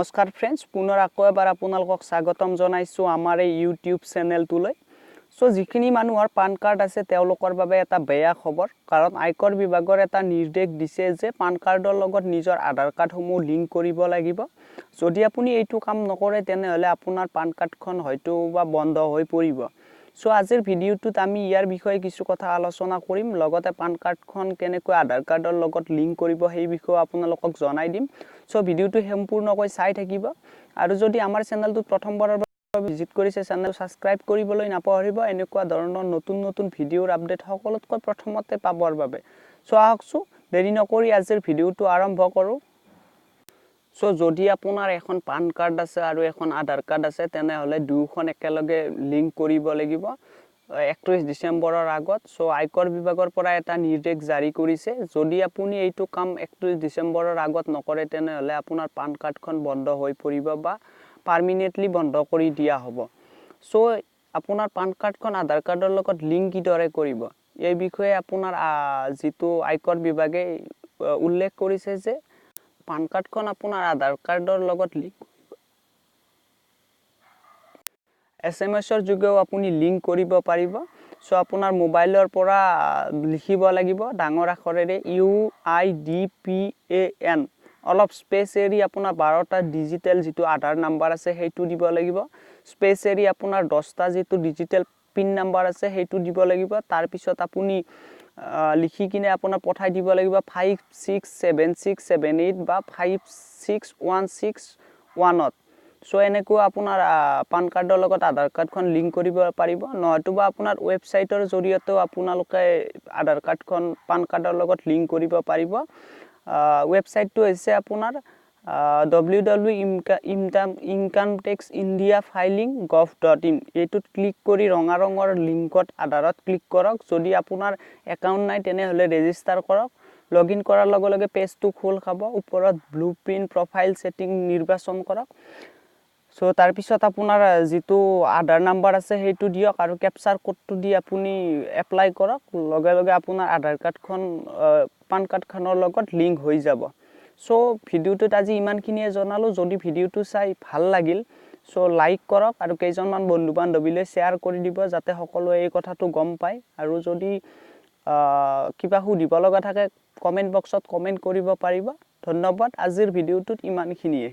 নমস্কাৰ ফ্ৰেণ্ডছ, পুনৰ আকৌ এবাৰ আপোনালোকক স্বাগতম জনাইছো আমাৰ এই ইউটিউব চেনেলটোলৈ। সো যিখিনি মানুহৰ পান কাৰ্ড আছে তেওঁলোকৰ বাবে এটা বেয়া খবৰ, কাৰণ আয়কৰ বিভাগৰ এটা নিৰ্দেশ দিছে যে পান কাৰ্ডৰ লগত নিজৰ আধাৰ কাৰ্ডসমূহ লিংক কৰিব লাগিব। যদি আপুনি এইটো কাম নকৰে তেনেহলে আপোনাৰ পান কাৰ্ডখন হয়তো বা বন্ধ হৈ পৰিব। সো আজিৰ ভিডিওটোত আমি ইয়াৰ বিষয়ে কিছু কথা আলোচনা কৰিম, লগতে পান কাৰ্ডখন কেনেকৈ আধাৰ কাৰ্ডৰ লগত লিংক কৰিব সেই বিষয়ে আপোনালোকক জনাই দিম। সো ভিডিওটো সম্পূৰ্ণকৈ চাই থাকিব, আৰু যদি আমাৰ চেনেলটো প্ৰথমবাৰৰ বাবে ভিজিট কৰিছে চেনেল সাবস্ক্ৰাইব কৰিবলৈ নাপাহৰিব এনেকুৱা ধৰণৰ নতুন নতুন ভিডিওৰ আপডেট সকলোতকৈ প্ৰথমতে পাবৰ বাবে। সো আহকচোন দেৰি নকৰি আজিৰ ভিডিওটো আৰম্ভ কৰোঁ। সো যদি আপোনাৰ এখন পান কাৰ্ড আছে আৰু এখন আধাৰ কাৰ্ড আছে তেনেহলে দুয়োখন একেলগে লিংক কৰিব লাগিব 31 ডিসেম্বৰৰ আগত। সো আয়কৰ বিভাগৰ পৰা এটা নিৰ্দেশ জাৰি কৰিছে, যদি আপুনি এইটো কাম 31 ডিসেম্বৰৰ আগত নকৰে তেনেহলে আপোনাৰ পান কাৰ্ডখন বন্ধ হৈ পৰিব বা পাৰ্মানেন্টলি বন্ধ কৰি দিয়া হ'ব। সো আপোনাৰ পান কাৰ্ডখন আধাৰ কাৰ্ডৰ লগত লিংক কিদৰে কৰিব এই বিষয়ে আপোনাৰ যেটো আয়কৰ বিভাগে উল্লেখ কৰিছে যে পান কাৰ্ডখন আপোনাৰ আধাৰ কাৰ্ডৰ লগত লিংক SMS-ৰ যোগেও আপুনি লিংক কৰিব পাৰিব। সো আপোনাৰ মোবাইলৰ পৰা লিখিব লাগিব ডাঙৰ আখৰেৰে UIDPAN, অলপ স্পেস এৰি আপোনাৰ 12টা ডিজিটেল যেটো আধাৰ নাম্বাৰ আছে সেইটো দিব লাগিব। স্পেস এৰি আপোনাৰ 10টা যেটো ডিজিটেল পিন নাম্বাৰ আছে সেইটো দিব লাগিব। তাৰ পিছত আপুনি লিখি কিনে আপোনাৰ পঠাই দিব লাগিব 567678 বা 56161 ত। সো এনেকৈ আপোনাৰ পান কাৰ্ডৰ লগত আধাৰ কাৰ্ডখন লিংক কৰিব পাৰিব, নহয়তোবা আপোনাৰ ওয়েবসাইটৰ জৰিয়তে আপোনালোকে আধাৰ কাৰ্ডখন পান কাৰ্ডৰ লগত লিংক কৰিব পাৰিব। ওয়েবসাইটটো হৈছে আপোনাৰ www.incometaxindiafiling.gov.in। এইটোত ক্লিক কৰি ৰঙা ৰঙৰ লিংকত আধাৰত ক্লিক কৰক। যদি আপোনাৰ একাউণ্ট নাই তেনেহলে ৰেজিষ্টাৰ কৰক। লগইন কৰাৰ লগে লগে পেজটো খোল খাব, ওপৰত ব্লুপ্ৰিন্ট প্ৰফাইল সেটিং নিৰ্বাচন কৰক। সো তাৰ পিছত আপোনাৰ যেটো আধাৰ নাম্বাৰ আছে সেইটো দিয়ক আৰু ক্যাপচাৰ কোডটো দি আপুনি এপ্লাই কৰক। লগে লগে আপোনাৰ আধাৰ কাৰ্ডখন পান কাৰ্ডখনৰ লগত লিংক হৈ যাব। সো ভিডিওটোত আজি ইমানখিনিয়ে জনালো। যদি ভিডিওটো চাই ভাল লাগিল সো লাইক কৰক আৰু কেইজনমান বন্ধু বান্ধৱীলৈ শেয়াৰ কৰি দিব যাতে সকলোৱে এই কথাটো গম পায়। আৰু যদি কিবা সুধিব লগা থাকে কমেন্ট বক্সত কমেন্ট কৰিব পাৰিব। ধন্যবাদ। আজিৰ ভিডিওটোত ইমানখিনিয়ে।